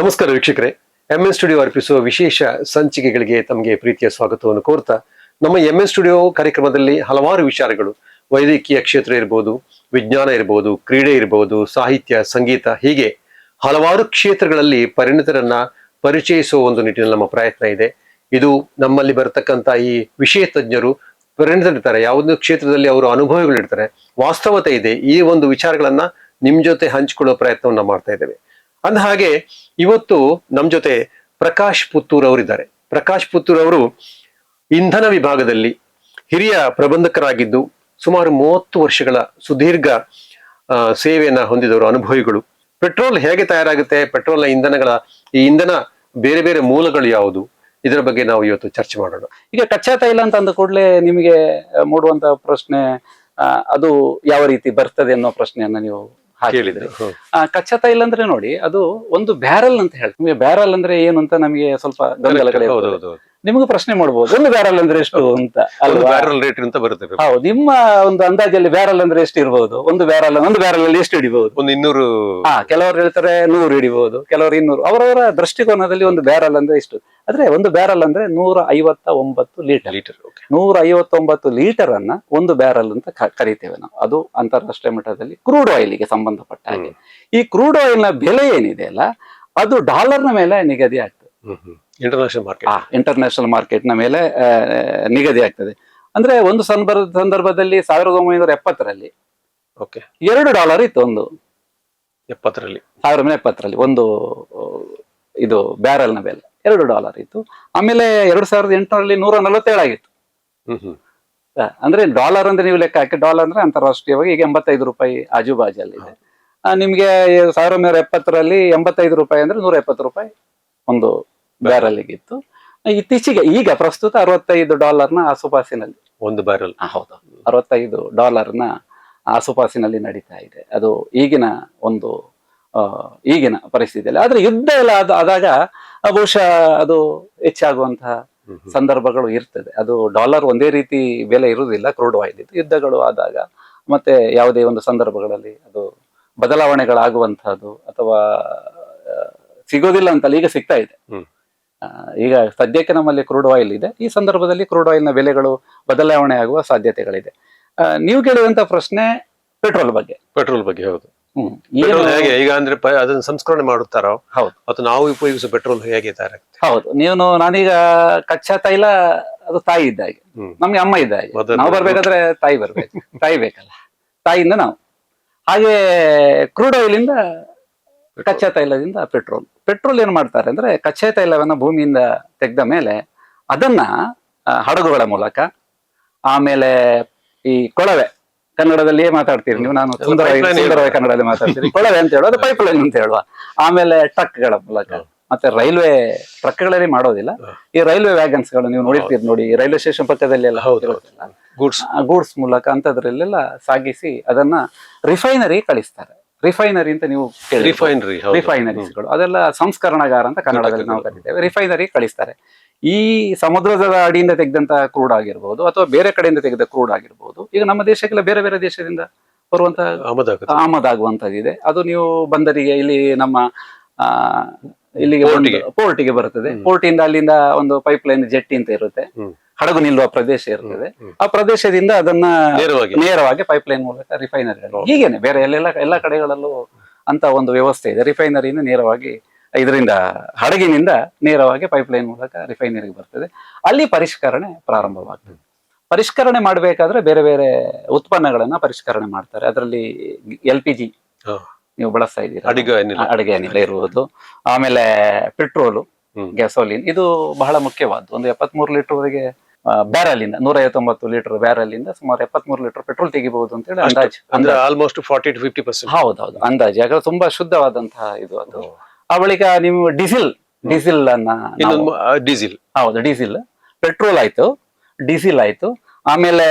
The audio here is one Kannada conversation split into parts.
ನಮಸ್ಕಾರ ವೀಕ್ಷಕರೇ, ಎಂಎನ್ ಸ್ಟುಡಿಯೋ ಅರ್ಪಿಸುವ ವಿಶೇಷ ಸಂಚಿಕೆಗಳಿಗೆ ತಮಗೆ ಪ್ರೀತಿಯ ಸ್ವಾಗತವನ್ನು ಕೋರ್ತಾ, ನಮ್ಮ ಎಂಎನ್ ಸ್ಟುಡಿಯೋ ಕಾರ್ಯಕ್ರಮದಲ್ಲಿ ಹಲವಾರು ವಿಚಾರಗಳು, ವೈದ್ಯಕೀಯ ಕ್ಷೇತ್ರ ಇರ್ಬೋದು, ವಿಜ್ಞಾನ ಇರ್ಬೋದು, ಕ್ರೀಡೆ ಇರ್ಬೋದು, ಸಾಹಿತ್ಯ, ಸಂಗೀತ, ಹೀಗೆ ಹಲವಾರು ಕ್ಷೇತ್ರಗಳಲ್ಲಿ ಪರಿಣಿತರನ್ನ ಪರಿಚಯಿಸುವ ಒಂದು ನಿಟ್ಟಿನಲ್ಲಿ ನಮ್ಮ ಪ್ರಯತ್ನ ಇದೆ. ಇದು ನಮ್ಮಲ್ಲಿ ಬರತಕ್ಕಂತ ಈ ವಿಷಯ ತಜ್ಞರು ಪರಿಣಿತರಿರ್ತಾರೆ, ಯಾವುದೋ ಕ್ಷೇತ್ರದಲ್ಲಿ ಅವರು ಅನುಭವಿಗಳಿರ್ತಾರೆ, ವಾಸ್ತವತೆ ಇದೆ, ಈ ಒಂದು ವಿಚಾರಗಳನ್ನ ನಿಮ್ ಜೊತೆ ಹಂಚಿಕೊಳ್ಳೋ ಪ್ರಯತ್ನವನ್ನ ಮಾಡ್ತಾ ಇದ್ದೇವೆ. ಅಂದ ಹಾಗೆ ಇವತ್ತು ನಮ್ ಜೊತೆ ಪ್ರಕಾಶ್ ಪುತ್ತೂರ್ ಅವರಿದ್ದಾರೆ. ಪ್ರಕಾಶ್ ಪುತ್ತೂರ್ ಅವರು ಇಂಧನ ವಿಭಾಗದಲ್ಲಿ ಹಿರಿಯ ಪ್ರಬಂಧಕರಾಗಿದ್ದು ಸುಮಾರು 30 ವರ್ಷಗಳ ಸುದೀರ್ಘ ಸೇವೆಯನ್ನ ಹೊಂದಿದವರು, ಅನುಭವಿಗಳು. ಪೆಟ್ರೋಲ್ ಹೇಗೆ ತಯಾರಾಗುತ್ತೆ, ಪೆಟ್ರೋಲ್ನ ಈ ಇಂಧನ ಬೇರೆ ಬೇರೆ ಮೂಲಗಳು ಯಾವುದು, ಇದರ ಬಗ್ಗೆ ನಾವು ಇವತ್ತು ಚರ್ಚೆ ಮಾಡೋಣ. ಈಗ ಕಚ್ಚಾ ತೈಲ ಅಂತ ಅಂದ ಕೂಡಲೇ ನಿಮಗೆ ಮೂಡುವಂತ ಪ್ರಶ್ನೆ, ಅದು ಯಾವ ರೀತಿ ಬರ್ತದೆ ಅನ್ನೋ ಪ್ರಶ್ನೆಯನ್ನ ನೀವು ಕೇಳಿದ್ರೆ, ಕಚ್ಚಾ ತೈಲ ಅಂದ್ರೆ ನೋಡಿ, ಅದು ಒಂದು ಬ್ಯಾರಲ್ ಅಂತ ಹೇಳಿ, ನಿಮಗೆ ಬ್ಯಾರಲ್ ಅಂದ್ರೆ ಏನು ಅಂತ ನಮಗೆ ಸ್ವಲ್ಪ ಗೊಂದಲಗಳೇ. ನಿಮಗೂ ಪ್ರಶ್ನೆ ಮಾಡಬಹುದು, ಒಂದು ಬ್ಯಾರಲ್ ಅಂದ್ರೆ ಎಷ್ಟು ಅಂತ ಅಲ್ವಾ? ರೇಟ್ ಅಂತ ಬರುತ್ತೆ. ಹೌದು, ನಿಮ್ಮ ಒಂದು ಅಂದಾಜಲ್ಲಿ ಬ್ಯಾರಲ್ ಅಂದ್ರೆ ಎಷ್ಟು ಇರಬಹುದು? ಒಂದು ಬ್ಯಾರಲ್ ಅಲ್ಲಿ ಎಷ್ಟು ಹಿಡಿಬಹುದು? ಒಂದು 200. ಕೆಲವರು ಹೇಳ್ತಾರೆ 100 ಹಿಡಿಬಹುದು, ಕೆಲವರು 200. ಅವರವರ ದೃಷ್ಟಿಕೋನದಲ್ಲಿ ಒಂದು ಬ್ಯಾರಲ್ ಅಂದ್ರೆ ಇಷ್ಟು. ಆದ್ರೆ ಒಂದು ಬ್ಯಾರಲ್ ಅಂದ್ರೆ 159 ಲೀಟರ್. 159 ಲೀಟರ್ ಅನ್ನ ಒಂದು ಬ್ಯಾರಲ್ ಅಂತ ಕರಿತೇವೆ ನಾವು. ಅದು ಅಂತಾರಾಷ್ಟ್ರೀಯ ಮಟ್ಟದಲ್ಲಿ ಕ್ರೂಡ್ ಆಯಿಲ್ ಗೆ ಸಂಬಂಧಪಟ್ಟ ಹಾಗೆ. ಈ ಕ್ರೂಡ್ ಆಯಿಲ್ ನ ಬೆಲೆ ಏನಿದೆ ಅಲ್ಲ, ಅದು ಡಾಲರ್ ನ ಮೇಲೆ ನಿಗದಿ ಆಗ್ತದೆ. ಇಂಟರ್ನ್ಯಾಷನಲ್ ಮಾರ್ಕೆಟ್ ನ ಮೇಲೆ ನಿಗದಿ ಆಗ್ತದೆ. ಅಂದ್ರೆ ಒಂದು ಸಂದರ್ಭದಲ್ಲಿ 1970ರಲ್ಲಿ $2 ಇತ್ತು. ಒಂದು 1970ರಲ್ಲಿ ಒಂದು ಇದು ಬ್ಯಾರಲ್ ನ ಬೆಲೆ $2 ಇತ್ತು. ಆಮೇಲೆ 2008ರಲ್ಲಿ 147 ಆಗಿತ್ತು. ಅಂದ್ರೆ ಡಾಲರ್ ಅಂದ್ರೆ ನೀವು ಲೆಕ್ಕ ಹಾಕಿ, ಡಾಲರ್ ಅಂದ್ರೆ ಅಂತಾರಾಷ್ಟ್ರೀಯವಾಗಿ ಈಗ ₹85 ಆಜುಬಾಜಲ್ಲಿ ಇದೆ. ನಿಮ್ಗೆ 1970ರಲ್ಲಿ ₹85 ಅಂದ್ರೆ $170 ಒಂದು ಬ್ಯಾರಲ್ಗಿತ್ತು. ಇತ್ತೀಚೆಗೆ ಈಗ ಪ್ರಸ್ತುತ $65 ಆಸುಪಾಸಿನಲ್ಲಿ ಒಂದು ಬ್ಯಾರಲ್. ಹೌದು, $65 ಆಸುಪಾಸಿನಲ್ಲಿ ನಡೀತಾ ಇದೆ. ಅದು ಈಗಿನ ಈಗಿನ ಪರಿಸ್ಥಿತಿಯಲ್ಲಿ. ಆದ್ರೆ ಯುದ್ಧ ಎಲ್ಲ ಆದಾಗ ಬಹುಶಃ ಅದು ಹೆಚ್ಚಾಗುವಂತಹ ಸಂದರ್ಭಗಳು ಇರ್ತದೆ. ಅದು ಡಾಲರ್ ಒಂದೇ ರೀತಿ ಬೆಲೆ ಇರುವುದಿಲ್ಲ ಕ್ರೂಡ್ ಆಯಿಲ್. ಯುದ್ಧಗಳು ಆದಾಗ ಮತ್ತೆ ಯಾವುದೇ ಒಂದು ಸಂದರ್ಭಗಳಲ್ಲಿ ಅದು ಬದಲಾವಣೆಗಳಾಗುವಂತಹದ್ದು ಅಥವಾ ಸಿಗೋದಿಲ್ಲ ಅಂತಲ್ಲ, ಈಗ ಸಿಗ್ತಾ ಇದೆ. ಈಗ ಸದ್ಯಕ್ಕೆ ನಮ್ಮಲ್ಲಿ ಕ್ರೂಡ್ ಆಯಿಲ್ ಇದೆ. ಈ ಸಂದರ್ಭದಲ್ಲಿ ಕ್ರೂಡ್ ಆಯಿಲ್ ನ ಬೆಲೆಗಳು ಬದಲಾವಣೆ ಆಗುವ ಸಾಧ್ಯತೆಗಳಿದೆ. ನೀವು ಕೇಳುವಂತ ಪ್ರಶ್ನೆ ಪೆಟ್ರೋಲ್ ಬಗ್ಗೆ. ಹೌದು. ಈಗ ಅಂದ್ರೆ ಅದನ್ನ ಸಂಸ್ಕರಣೆ ಮಾಡುತ್ತಾರೋ, ಹೌದು, ಅಥವಾ ನಾವು ಉಪಯೋಗಿಸುವ ಪೆಟ್ರೋಲ್ ಹೇಗೆ ತಯಾರಾಗುತ್ತೆ? ಹೌದು. ನಾನೀಗ ಕಚ್ಚಾ ತೈಲ ಅದು ತಾಯಿ ಇದ್ದಾಗೆ, ನಮ್ಗೆ ಅಮ್ಮ ಇದ್ದಾಗೆ. ನಾವು ಬರ್ಬೇಕಾದ್ರೆ ತಾಯಿ ಬರ್ಬೇಕು, ತಾಯಿ ಬೇಕಲ್ಲ, ತಾಯಿಯಿಂದ ನಾವು. ಹಾಗೆ ಕ್ರೂಡ್ ಆಯಿಲ್ ಇಂದ, ಕಚ್ಚಾ ತೈಲದಿಂದ ಪೆಟ್ರೋಲ್ ಏನ್ ಮಾಡ್ತಾರೆ ಅಂದ್ರೆ, ಕಚ್ಚಾ ತೈಲವನ್ನ ಭೂಮಿಯಿಂದ ತೆಗೆದ ಮೇಲೆ ಅದನ್ನ ಹಡಗುಗಳ ಮೂಲಕ, ಆಮೇಲೆ ಈ ಕೊಳವೆ, ಕನ್ನಡದಲ್ಲಿಯೇ ಮಾತಾಡ್ತೀರಿ ನೀವು, ನಾನು ಸುಂದರವಾಗಿ ಕನ್ನಡದಲ್ಲಿ ಮಾತಾಡ್ತೀನಿ. ಕೊಳವೆ ಅಂತ ಹೇಳುವ, ಅದು ಪೈಪ್ ಲೈನ್ ಅಂತ ಹೇಳುವ. ಆಮೇಲೆ ಟ್ರಕ್ಗಳ ಮೂಲಕ, ಮತ್ತೆ ರೈಲ್ವೆ ಟ್ರಕ್ಗಳಲ್ಲಿ ಮಾಡೋದಿಲ್ಲ, ಈ ರೈಲ್ವೆ ವ್ಯಾಗನ್ಸ್ ಗಳು ನೀವು ನೋಡಿರ್ತೀರಿ ನೋಡಿ, ರೈಲ್ವೆ ಸ್ಟೇಷನ್ ಪಕ್ಕದಲ್ಲಿ ಎಲ್ಲ ಗೂಡ್ಸ್ ಮೂಲಕ ಅಂತದ್ರಲ್ಲೆಲ್ಲ ಸಾಗಿಸಿ ಅದನ್ನ ರಿಫೈನರಿ ಕಳಿಸ್ತಾರೆ. ರಿಫೈನರಿ ಅಂತ ನೀವು ರಿಫೈನರೀಸ್ಗಳು, ಅದೆಲ್ಲ ಸಂಸ್ಕರಣಾಗಾರ ಅಂತ ಕನ್ನಡದಲ್ಲಿ ನಾವು ಕರಿತೇವೆ. ರಿಫೈನರಿ ಕಳಿಸ್ತಾರೆ. ಈ ಸಮುದ್ರದ ಅಡಿಯಿಂದ ತೆಗೆದಂತ ಕ್ರೂಡ್ ಆಗಿರ್ಬೋದು, ಅಥವಾ ಬೇರೆ ಕಡೆಯಿಂದ ತೆಗೆದ ಕ್ರೂಡ್ ಆಗಿರ್ಬೋದು, ಈಗ ನಮ್ಮ ದೇಶಕ್ಕೆಲ್ಲ ಬೇರೆ ಬೇರೆ ದೇಶದಿಂದ ಬರುವಂತಹ ಆಮದಾಗುವಂತದ್ದಿದೆ. ಅದು ನೀವು ಬಂದರಿಗೆ ಇಲ್ಲಿ ನಮ್ಮ ಇಲ್ಲಿಗೆ ಪೋರ್ಟಿಗೆ ಬರುತ್ತದೆ. ಪೋರ್ಟಿಂದ ಅಲ್ಲಿಂದ ಒಂದು ಪೈಪ್ ಲೈನ್ ಜೆಟ್ಟಿ ಅಂತ ಇರುತ್ತೆ, ಹಡಗು ನಿಲ್ಲುವ ಪ್ರದೇಶ ಇರ್ತದೆ. ಆ ಪ್ರದೇಶದಿಂದ ಅದನ್ನ ನೇರವಾಗಿ ಪೈಪ್ ಲೈನ್ ಮೂಲಕ ರಿಫೈನರಿ, ಹೀಗೇನೆ ಬೇರೆ ಎಲ್ಲ ಕಡೆಗಳಲ್ಲೂ ಅಂತ ಒಂದು ವ್ಯವಸ್ಥೆ ಇದೆ. ರಿಫೈನರಿಯಿಂದ ನೇರವಾಗಿ, ಇದರಿಂದ ಹಡಗಿನಿಂದ ನೇರವಾಗಿ ಪೈಪ್ ಲೈನ್ ಮೂಲಕ ರಿಫೈನರಿಗೆ ಬರ್ತದೆ. ಅಲ್ಲಿ ಪರಿಷ್ಕರಣೆ ಪ್ರಾರಂಭವಾಗ್ತದೆ. ಪರಿಷ್ಕರಣೆ ಮಾಡಬೇಕಾದ್ರೆ ಬೇರೆ ಬೇರೆ ಉತ್ಪನ್ನಗಳನ್ನ ಪರಿಷ್ಕರಣೆ ಮಾಡ್ತಾರೆ. ಅದರಲ್ಲಿ LPG ನೀವು ಬಳಸ್ತಾ ಇದ್ದೀರಾ, ಅಡುಗೆ ಅನಿಲ ಇರುವುದು, ಆಮೇಲೆ ಪೆಟ್ರೋಲು, ಗ್ಯಾಸೋಲಿನ್, ಇದು ಬಹಳ ಮುಖ್ಯವಾದ್ದು. ಒಂದು 73 ಲೀಟರ್ವರೆಗೆ ಬ್ಯಾರಲ್ ಇಂದ, 159 ಲೀಟರ್ ಬ್ಯಾರಲ್ ಇಂದ ಸುಮಾರು 73 ಲೀಟರ್ ಪೆಟ್ರೋಲ್ ತೆಗಿಬಹುದು ಅಂತ ಹೇಳಿ ಅಂದಾಜು. ಅಂದ್ರೆ ಆಲ್ಮೋಸ್ಟ್ 40 to 50%. ಹೌದೌದು, ಅಂದಾಜು. ಯಾಕಂದ್ರೆ ತುಂಬಾ ಶುದ್ಧವಾದಂತಹ ಇದು ಅದು. ಆ ಬಳಿಕ ನೀವು ಡೀಸೆಲ್ ಅನ್ನ, ಹೌದು, ಡೀಸೆಲ್, ಪೆಟ್ರೋಲ್ ಆಯ್ತು, ಡೀಸೆಲ್ ಆಯ್ತು, ಆಮೇಲೆ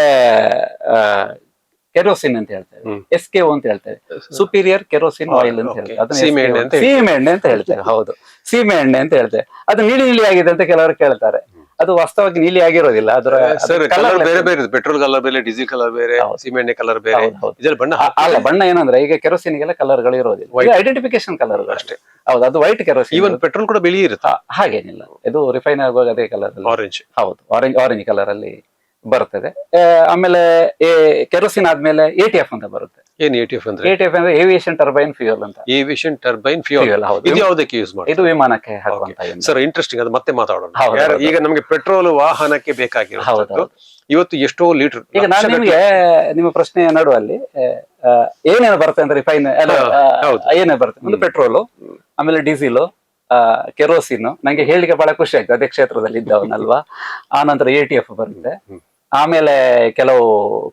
ಕೆರೋಸಿನ್ ಅಂತ ಹೇಳ್ತೇವೆ, SKO ಅಂತ ಹೇಳ್ತೇವೆ, ಸುಪೀರಿಯರ್ ಕೆರೋಸಿನ್ ಆಯಿಲ್ ಅಂತ ಹೇಳ್ತೇವೆ. ಸೀಮೆ ಎಣ್ಣೆ ಅಂತ ಹೇಳ್ತೇವೆ. ಹೌದು, ಸೀಮೆ ಎಣ್ಣೆ ಅಂತ ಹೇಳ್ತೇವೆ. ಅದು ನೀಲಿ ಆಗಿದೆ ಅಂತ ಕೆಲವರು ಕೇಳ್ತಾರೆ. ಅದು ವಾಸ್ತವವಾಗಿ ನೀಲಿ ಆಗಿರೋದಿಲ್ಲ. ಅದರ ಸರ್ colour ಕಲರ್ ಬೇರೆ ಬೇರೆ ಪೆಟ್ರೋಲ್ ಕಲರ್ ಬೇರೆ, ಡೀಸೆಲ್ ಕಲರ್ ಬೇರೆ, ಸಿಮೆಂಟ್ ಕಲರ್ ಬೇರೆ, ಇದೆಲ್ಲ ಬಣ್ಣ ಅಲ್ಲ, ಬಣ್ಣ ಏನಂದ್ರೆ ಈಗ ಕೆರೋಸಿನ್ಗೆಲ್ಲ ಕಲರ್ಗಳು ಇರೋದಿಲ್ಲ, ಐಡೆಂಟಿಫಿಕೇಶನ್ ಕಲರ್ ಅಷ್ಟೇ. ಹೌದು, ಅದು ವೈಟ್ ಕೆರೋಸಿನ್. ಈವನ್ ಪೆಟ್ರೋಲ್ ಕೂಡ ಬಿಳಿ ಇರುತ್ತೆ, ಹಾಗೇನಿಲ್ಲ. ಇದು ರಿಫೈನ್ ಆಗುವಾಗ ಅದೇ ಕಲರ್, ಆರೆಂಜ್. ಹೌದು, ಆರೆಂಜ್ ಕಲರ್ ಅಲ್ಲಿ ಬರ್ತದೆ. ಆಮೇಲೆ ಕೆರೋಸಿನ್ ಆದ್ಮೇಲೆ ATF ಅಂತ ಬರುತ್ತೆ. ಏನ್ ATF ಅಂದ್ರೆ? ATF ಅಂದ್ರೆ ಏವಿಯೇಷನ್ ಟರ್ಬೈನ್ ಫ್ಯೂಯಲ್ ಅಂತ. Aviation turbine fuel. ಹೌದು. ಇದು ಯಾವುದಕ್ಕೆ ಯೂಸ್ ಮಾಡಿ? ಇದು ವಿಮಾನಕ್ಕೆ ಹಾಕುವಂತ. ಸರ್ ಇಂಟ್ರೆಸ್ಟಿಂಗ್, ಅದು ಮತ್ತೆ ಮಾತಾಡೋಣ. ಹೌದು. ಈಗ ನಮಗೆ ಪೆಟ್ರೋಲ್ ವಾಹನಕ್ಕೆ ಬೇಕಾಗಿರೋದು ಇವತ್ತು ಎಷ್ಟೋ ಲೀಟರ್. ಈಗ ನಾನು ನಿಮ್ಗೆ ನಿಮ್ಮ ಪ್ರಶ್ನೆ ನಡುವಲ್ಲಿ ಏನೇನು ಬರುತ್ತೆ ಅಂದ್ರೆ ರಿಫೈನ್ ಏನೇ ಬರುತ್ತೆ, ಒಂದು ಪೆಟ್ರೋಲು, ಆಮೇಲೆ ಡೀಸೆಲ್, ಕೆರೋಸಿನ್. ನಂಗೆ ಹೇಳಿಕೆ ಬಹಳ ಖುಷಿ ಆಯ್ತು, ಅದೇ ಕ್ಷೇತ್ರದಲ್ಲಿ ಇದ್ದವನಲ್ವಾ. ಆ ನಂತರ ATF ಬರುತ್ತೆ. ಆಮೇಲೆ ಕೆಲವು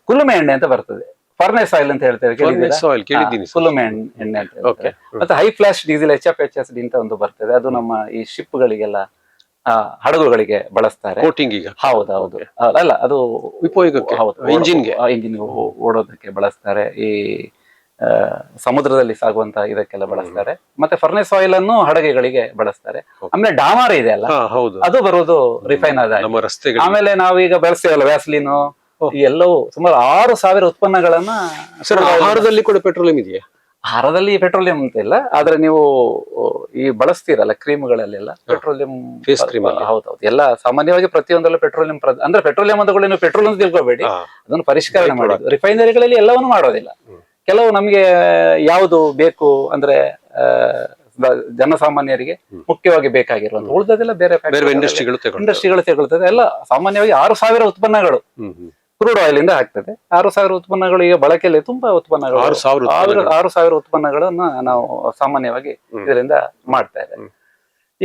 ಕುಲುಮೆ ಎಣ್ಣೆ ಅಂತ ಬರ್ತದೆ, ಫರ್ನೆಸ್ ಆಯಿಲ್ ಅಂತ ಹೇಳ್ತೇವೆ, ಕುಲುಮೆ ಎಣ್ಣೆ ಅಂತ ಹೇಳ್ತೇವೆ. ಮತ್ತೆ ಹೈ ಫ್ಲಾಶ್ ಡೀಸೆಲ್ HFHSD ಅಂತ ಒಂದು ಬರ್ತದೆ, ಅದು ನಮ್ಮ ಈ ಶಿಪ್ ಗಳಿಗೆಲ್ಲ ಹಡಗುಗಳಿಗೆ ಬಳಸ್ತಾರೆ. ಹೌದೌದು, ಅಲ್ಲ ಅದು ಉಪಯೋಗಕ್ಕೆ, ಇಂಜಿನ್ ಓಡೋದಕ್ಕೆ ಬಳಸ್ತಾರೆ. ಈ ಸಮುದ್ರದಲ್ಲಿ ಸಾಗುವಂತ ಇದಕ್ಕೆಲ್ಲ ಬಳಸ್ತಾರೆ. ಮತ್ತೆ ಫರ್ನೆಸ್ ಆಯಿಲ್ ಅನ್ನು ಹಡಗುಗಳಿಗೆ ಬಳಸ್ತಾರೆ. ಆಮೇಲೆ ಡಾಮರ್ ಇದೆ ಅಲ್ಲ, ಅದು ಬರುವುದು ರಿಫೈನ್ ಆದ. ಆಮೇಲೆ ನಾವೀಗ ಬೆಳೆಸ್ತೇವಲ್ಲ ವ್ಯಾಸ್ಲಿನು, ಈ ಎಲ್ಲವೂ ಸುಮಾರು 6,000 ಉತ್ಪನ್ನಗಳನ್ನ. ಆಹಾರದಲ್ಲಿ ಕೂಡ ಪೆಟ್ರೋಲಿಯಂ ಇದೆಯಾ? ಆಹಾರದಲ್ಲಿ ಪೆಟ್ರೋಲಿಯಂ ಅಂತ ಇಲ್ಲ, ಆದ್ರೆ ನೀವು ಈ ಬಳಸ್ತೀರಲ್ಲ ಕ್ರೀಮ್ಗಳಲ್ಲೆಲ್ಲ ಪೆಟ್ರೋಲಿಯಂ, ಫೇಸ್ ಕ್ರೀಮ್. ಹೌದೌದು, ಎಲ್ಲ ಸಾಮಾನ್ಯವಾಗಿ ಪ್ರತಿಯೊಂದಲ್ಲೂ ಪೆಟ್ರೋಲಿಯಂ ಅಂದ್ರೆ ಪೆಟ್ರೋಲಿಯಂ ಅಂದಗಳು ನೀವು ಪೆಟ್ರೋಲ್ ಅಂತ ತಿಳ್ಕೊಬೇಡಿ, ಅದನ್ನು ಪರಿಷ್ಕರಣೆ ಮಾಡೋದು. ರಿಫೈನರಿಗಳಲ್ಲಿ ಎಲ್ಲವನ್ನು ಮಾಡೋದಿಲ್ಲ. ಕೆಲವು ನಮಗೆ ಯಾವುದು ಬೇಕು ಅಂದ್ರೆ ಜನಸಾಮಾನ್ಯರಿಗೆ ಮುಖ್ಯವಾಗಿ ಬೇಕಾಗಿರುವಂತ, ಉಳಿದದೆಲ್ಲ ಬೇರೆ ಇಂಡಸ್ಟ್ರಿಗಳು ತಗೊಳ್ತದೆ. ಎಲ್ಲ ಸಾಮಾನ್ಯವಾಗಿ 6,000 ಉತ್ಪನ್ನಗಳು ಕ್ರೂಡ್ ಆಯಿಲ್ ಇಂದ ಆಗ್ತದೆ. 6,000 ಉತ್ಪನ್ನಗಳು ಈಗ ಬಳಕೆಯಲ್ಲಿ ತುಂಬಾ ಉತ್ಪನ್ನಗಳು, 6,000 ಉತ್ಪನ್ನಗಳನ್ನ ನಾವು ಸಾಮಾನ್ಯವಾಗಿ ಇದರಿಂದ ಮಾಡ್ತಾ ಇದ್ದೇವೆ.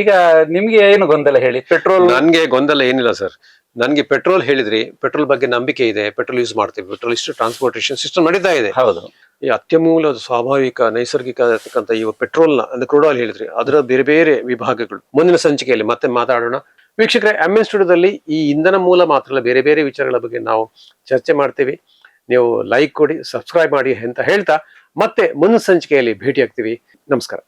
ಈಗ ನಿಮ್ಗೆ ಏನು ಗೊಂದಲ ಹೇಳಿ? ಪೆಟ್ರೋಲ್ ನನ್ಗೆ ಗೊಂದಲ ಏನಿಲ್ಲ ಸರ್. ನನ್ಗೆ ಪೆಟ್ರೋಲ್ ಹೇಳಿದ್ರಿ, ಪೆಟ್ರೋಲ್ ಬಗ್ಗೆ ನಂಬಿಕೆ ಇದೆ, ಪೆಟ್ರೋಲ್ ಯೂಸ್ ಮಾಡ್ತೀವಿ, ಪೆಟ್ರೋಲ್ ಇಷ್ಟು ಟ್ರಾನ್ಸ್ಪೋರ್ಟೇಷನ್ ಸಿಸ್ಟಮ್ ನಡೀತಾ ಇದೆ. ಹೌದು, ಈ ಅತ್ಯಮೂಲ ಸ್ವಾಭಾವಿಕ ನೈಸರ್ಗಿಕ ಇರತಕ್ಕಂಥ ಈ ಪೆಟ್ರೋಲ್ ನ ಅಂದ್ರೆ ಕ್ರೂಡ್ ಆಯಿಲ್ ಹೇಳಿದ್ರಿ, ಅದರ ಬೇರೆ ಬೇರೆ ವಿಭಾಗಗಳು ಮುಂದಿನ ಸಂಚಿಕೆಯಲ್ಲಿ ಮತ್ತೆ ಮಾತಾಡೋಣ. ವೀಕ್ಷಕರೇ, MS ಸ್ಟುಡಿಯೋದಲ್ಲಿ ಈ ಇಂಧನ ಮೂಲ ಮಾತ್ರ ಅಲ್ಲ, ಬೇರೆ ಬೇರೆ ವಿಚಾರಗಳ ಬಗ್ಗೆ ನಾವು ಚರ್ಚೆ ಮಾಡ್ತೀವಿ. ನೀವು ಲೈಕ್ ಕೊಡಿ, ಸಬ್ಸ್ಕ್ರೈಬ್ ಮಾಡಿ ಅಂತ ಹೇಳ್ತಾ ಮತ್ತೆ ಮುಂದಿನ ಸಂಚಿಕೆಯಲ್ಲಿ ಭೇಟಿ ಆಗ್ತೀವಿ. ನಮಸ್ಕಾರ.